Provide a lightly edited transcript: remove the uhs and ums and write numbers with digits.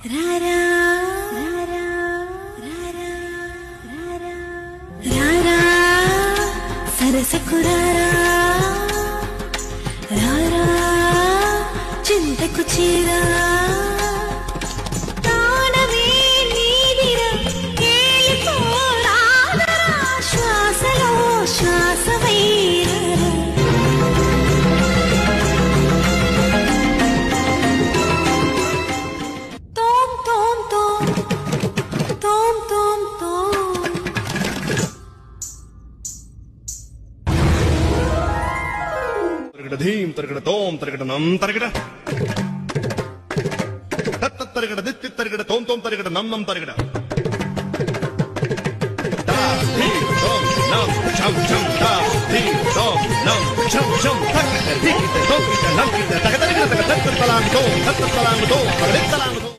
రారా రారా సరసకు రారా రారా చింతకు చీరా ప్రాణమే నీదిరా కేలితో రారా శ్వాసలో శ్వాసవైరా ధీం తరగడ తోం తరగడ నం తరగడ తత్త తరగడ దిత్తి తరగడ తోం తోం తరగడ నం నం తరగడ తా ధీం తోం నం ఛం ఛం తా ధీం తోం నం ఛం ఛం తరగడ దిక్కిట తోకిట నంకిట తగ తరగడ తగ తత్త తలాంగ్ తోం తత్త తలాంగ్ తోం తగడ తలాంగ్ తోం